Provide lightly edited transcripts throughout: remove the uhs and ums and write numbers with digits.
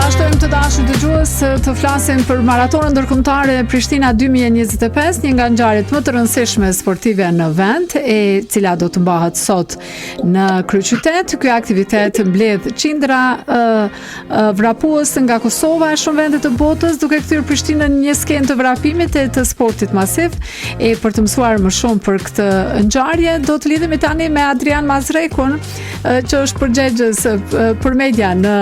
Vazhdojmë të dashur dëgjues të flasim për maratonën ndërkombëtare Prishtina 2025, një nga ngjarjet më të rëndësishme sportive në vend, e cila do të mbahet sot në kryeqytet. Ky aktivitet mbledh qindra vrapues nga Kosova e shumë vende të botës, duke kthyer Prishtinën në një skenë të vrapimit e të sportit masiv. E për të mësuar më shumë për këtë ngjarje, do të lidhemi tani me Adrian Mazrekun, që është përgjegjës për media në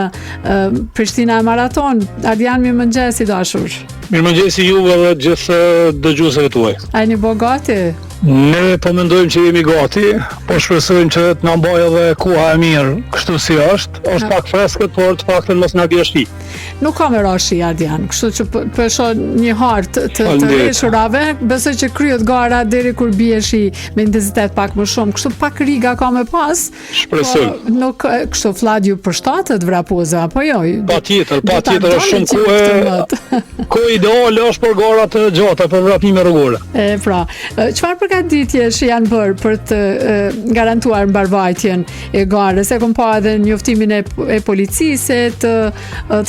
Prishtina Maraton. Adrian, mirëmëngjes i dashur. Mirëmëngjes juve dhe gjithë dëgjuesve tuaj. A jeni gati? Ne po mendojmë që jemi gati, po shpresojmë që të na mbajë edhe koha e mirë, kështu si është. Është pak freskët, por të paktën mos na bie shi. Nuk ka me rashi, Adrian, kështu që po shoh një hartë të rreshurave, besoj që kryet gara deri kur bie shi me intensitet pak më shumë, kështu pak riga ka me pas. Shpresoj. Po, nuk kështu fladju për shtatet vrapuese apo jo? Patjetër është shumë kohë ideale është për gara të gjata për vrapime rrugore. Pra, çfarë përgatitjesh janë bërë për të garantuar mbarvajtjen e garës? E kam pa edhe njoftimin e policisë, të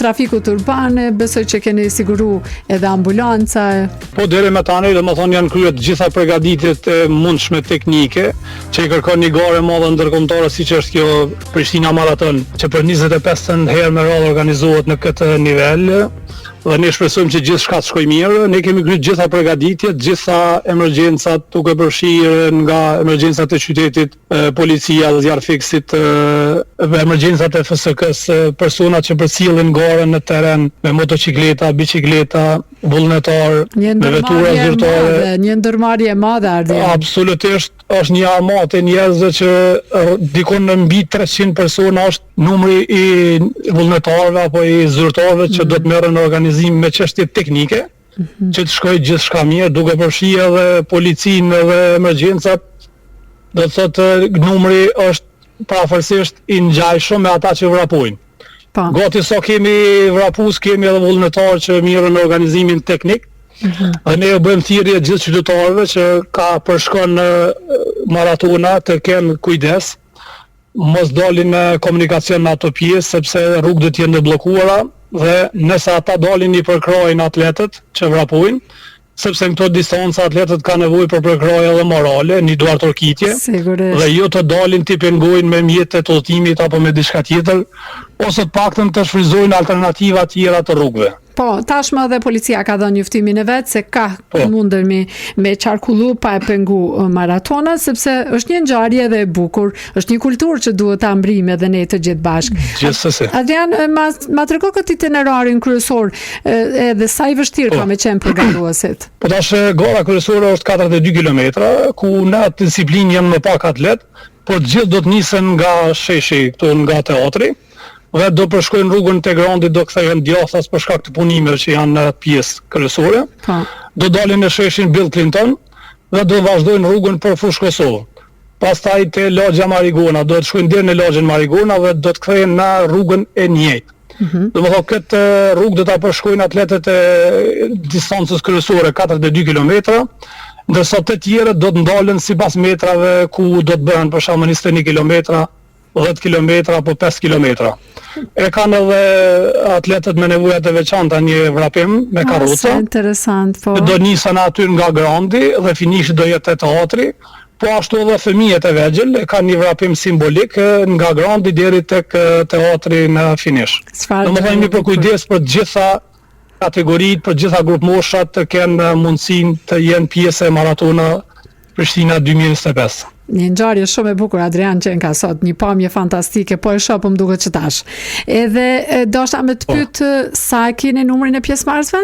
trafikut urbane, besoj që keni siguru edhe ambulanca. Po deri me tani, domethënë janë kryer të gjitha përgatitjet e mundshme teknike, që i kërkon një garë e madhe ndërkombëtare siç është kjo Prishtina Maraton, që për 25 herë me radhë organizohet në këtë nivel. Dhe ne shpresojmë që gjithçka të shkojë mirë. Ne kemi kryer gjitha përgatitjet, gjitha emergjencat, duke përfshirë nga emergjencat e qytetit, policia dhe zjarfiksit, emergjencat e FSK-s, personat që përcjellin garën në terren me motocikleta, bicikleta, vullnetar, me vetura zyrtare. Një ndërmarrje e madhe, Ardi. Absolutisht, është një armatë e njerëzve që dikon në mbi 300 persona është numri i vullnetarëve apo i zyrtarëve që do të merren në organizim me çështje teknike, që të shkojë gjithçka mirë, duke përfshirë edhe policinë dhe emergjencat. Do të thotë numri është pavarësisht i ngjajshëm me ata që vrapojnë. Gati sa kemi vrapues, kemi edhe vullnetarë që merren në organizimin teknik. Dhe ne bëjmë thirrje gjithë qytetarëve që ka përshkon në maratona të kenë kujdes, mos dalin në komunikacion në ato pjesë, sepse rrugët do të jenë bllokuara dhe nëse ata dalin i përkrojnë atletët që vrapojnë, sepse në këto distanca atletët ka nevojë për përkrojë edhe morale, një duart orkitje, dhe jo të dalin të pengojnë me mjetet të udhëtimit apo me diçka tjetër, ose të paktën të shfrytëzojnë alternativa tjera të rrugëve. Po, tashmë edhe policia ka dhënë njoftimin e vet se ka mundëmi me qarkullu pa e pengu maratona, sepse është një ngjarje edhe e bukur, është një kulturë që duhet ta mbrijmë edhe ne të gjithë bashkë. Gjithsesi. Adrian, ma trego këtë itinerarin kryesor, edhe sa i vështirë ka me qenë për garuesit. Po tash gara kryesore është 42 kilometra, ku në atë disiplinë janë më pak atlet, por të gjithë do të nisen nga sheshi këtu nga teatri. Dhe do përshkojnë rrugën te Grandi, do kthehen djathtas për shkak të punimeve që janë në pjesë kryesore. Do dalin në sheshin Bill Clinton dhe do vazhdojnë rrugën për Fushë Kosovë. Pastaj te lagja Marigona, do të shkojnë deri në lagjën Marigona dhe do të kthehen në rrugën e njëjtë. Domethënë këtë rrugë do ta përshkojnë atletët e distancës kryesore 42 kilometra, ndërsa të tjerët do të ndalen sipas metrave ku do të bëhen për shembull 21 kilometra, 10 kilometra apo 5 kilometra. E kanë edhe atletët me nevojat e veçanta një vrapim me karroca. Interesant, po. Do nisen aty nga Grandi dhe finishi do jetë te teatri, po ashtu edhe fëmijët e vegjël kanë një vrapim simbolik nga Grandi deri tek teatri në finish. Domethënë një përkujdes për të gjitha kategoritë, për të gjitha grup moshat të kenë mundësinë të jenë pjesë e maratona Prishtina 2025. Një ngjarje shumë e bukur, Adrian, që ka sot, një pamje fantastike, po e shoh po më duket që tash. Edhe doshta me të pyet sa e keni numrin e pjesëmarrësve?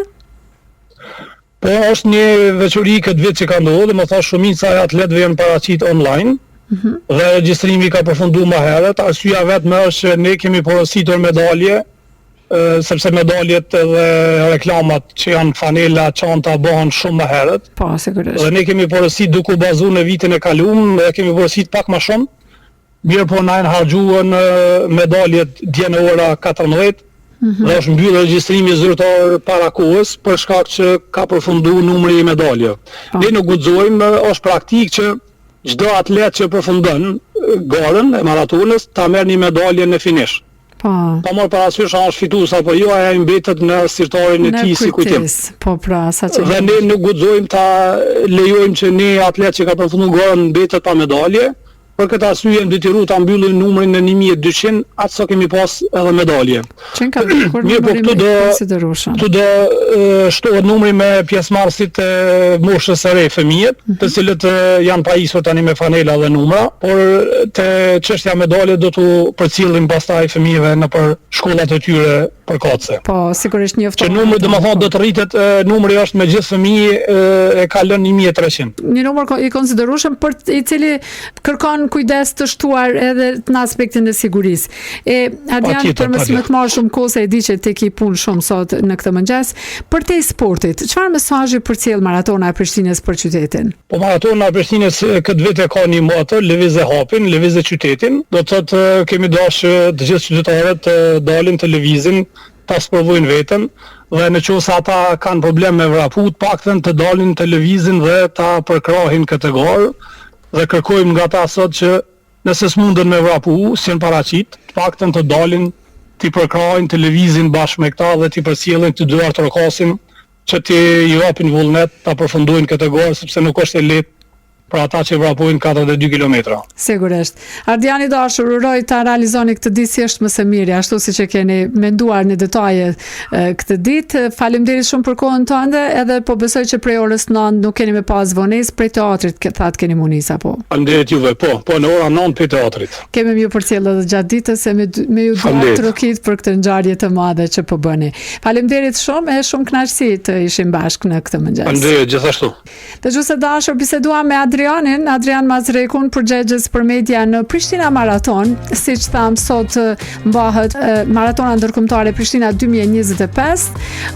Po është një veçori këtë vit që ka ndodhur, më thash shumica e atletëve janë paraqit online. Dhe regjistrimi ka përfunduar më herët. Arsyeja vetëm është që ne kemi porositur medalje, sepse medaljet dhe reklamat që janë fanela, çanta bëhen shumë më herët. Po, sigurisht. Dhe ne kemi porosit duke u bazuar në vitin e kaluar, dhe kemi porosit pak më shumë. Mirë po na janë harxhuar medaljet dje në ora 14. Dhe është mbyllur regjistrimi zyrtar para kohës për shkak që ka përfunduar numri i medaljeve. Ne nuk guxojmë, është praktik që çdo atlet që përfundon garën e maratonës ta merr një medalje në finish. Pa marrë parasysh a është fitues apo jo, ajo mbetet në sirtarin e tij si kujtim. Po pra, saqë. Dhe ne nuk guxojmë ta lejojmë që ne atlet që ka përfunduar garën mbetet pa medalje. Për këtë arsye jam detyruar ta mbyllim numrin në 1200, atë sa kemi pas edhe medalje. Që ka bërë këtu do shtohet numri me pjesëmarrësit e moshës së re fëmijët, të cilët janë pajisur tani me fanela dhe numra, por te çështja medalje do t'u përcjellim pastaj fëmijëve në për shkollat e tyre përkatëse. Po, sigurisht njoftohet. Që numri domethënë do të rritet, numri është me gjithë fëmijë e ka lënë 1300. Një numër i konsiderueshëm për i cili kërkon kujdes të shtuar edhe në aspektin e sigurisë. Ardian, përmes më të marr shumë kohë se e di që ti ke punë shumë sot në këtë mëngjes, për te sportit, çfarë mesazhi përcjell maratona e Prishtinës për qytetin? Po maratona e Prishtinës këtë vit e ka një moto, lëvizë hapin, lëvizë qytetin. Do të thotë kemi dashur të gjithë qytetarët të dalin të lëvizin, ta sprovojnë veten, dhe në qoftë se ata kanë problem me vraput, paktën të dalin të lëvizin dhe ta përkrahin këtë garë. Dhe kërkojmë nga ta sot që nëse s'mundën me vrapu, si në paraqit, të paktën të dalin, t'i përkrajnë, të lëvizin bashkë me këta dhe t'i përcjellin, të duar të rokasin, që t'i japin vullnet, ta përfundojnë këtë garë, sepse nuk është e lehtë për ata që vrapojnë 42 kilometra. Sigurisht. Ardiani dashur, uroj ta realizoni këtë ditë si është më së miri, ashtu siç e keni menduar në detaje këtë ditë. Faleminderit shumë për kohën tënde, edhe po besoj që prej orës 9 nuk keni më pas vonesë prej teatrit, thatë keni munis apo. Faleminderit juve, po në ora 9 prej teatrit. Kemi ju përcjellë edhe gjatë ditës se me ju dua trokit për këtë ngjarje të madhe që po bëni. Faleminderit shumë, e shumë kënaqësi të ishim bashkë në këtë mëngjes. Faleminderit gjithashtu. Dëgjues dashur, biseduam me Adrian Mazrekun, përgjegjës për media në Prishtina Maraton. Siç tham, sot mbahet maratona ndërkombëtare Prishtina 2025.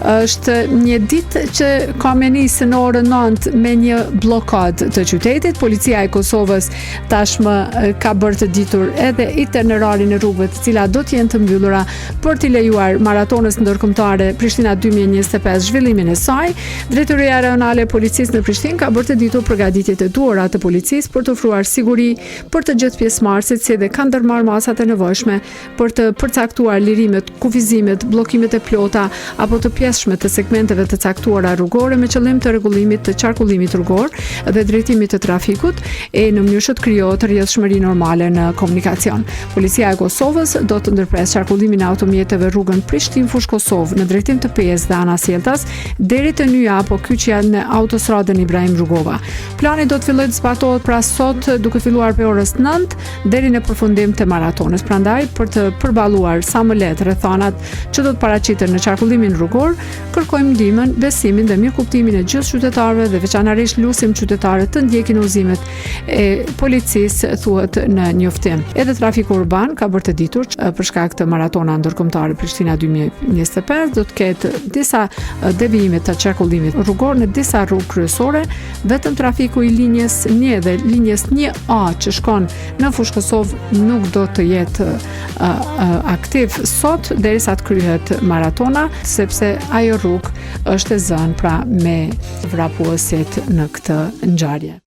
Është një ditë që ka me nisë në orën 9 me një blokadë të qytetit. Policia e Kosovës tashmë ka bërë të ditur edhe itinerarin e rrugëve të cilat do të jenë të mbyllura për t'i lejuar maratonës ndërkombëtare Prishtina 2025 zhvillimin e saj. Drejtoria Rajonale e Policisë në Prishtinë ka bërë të ditur përgatitjet e duhura të policisë për të ofruar siguri për të gjithë pjesëmarrësit, si dhe kanë ndërmarrë masat e nevojshme për të përcaktuar lirimet, kufizimet, bllokimet e plota apo të pjesshme të segmenteve të caktuara rrugore me qëllim të rregullimit të qarkullimit rrugor dhe drejtimit të trafikut e në mënyrë që të krijohet rrjedhshmëri normale në komunikacion. Policia e Kosovës do të ndërpresë qarkullimin e automjeteve rrugën Prishtinë-Fushë Kosovë në drejtim të Pezë dhe Anasjeltas deri te Nyja apo kyçja në autostradën Ibrahim Rugova. Plani do të fillojë të zbatohet pra sot duke filluar prej orës 9 deri në përfundim të maratonës. Prandaj, për të përballuar sa më lehtë rrethanat që do të paraqiten në qarkullimin rrugor, kërkojmë ndihmën, besimin dhe mirëkuptimin e gjithë qytetarëve dhe veçanërisht lusim qytetarët të ndjekin udhëzimet e policisë, thuhet në njoftim. Edhe trafiku urban ka bërë të ditur që për shkak të maratona ndërkombëtare Prishtina 2025 do të ketë disa devijime të qarkullimit rrugor në disa rrugë kryesore, vetëm trafiku i linjës 1 dhe linjës 1A që shkon në Fushë Kosovë nuk do të jetë aktiv sot derisa të kryhet maratona, sepse ajo rrugë është e zënë pra me vrapuesit në këtë ngjarje.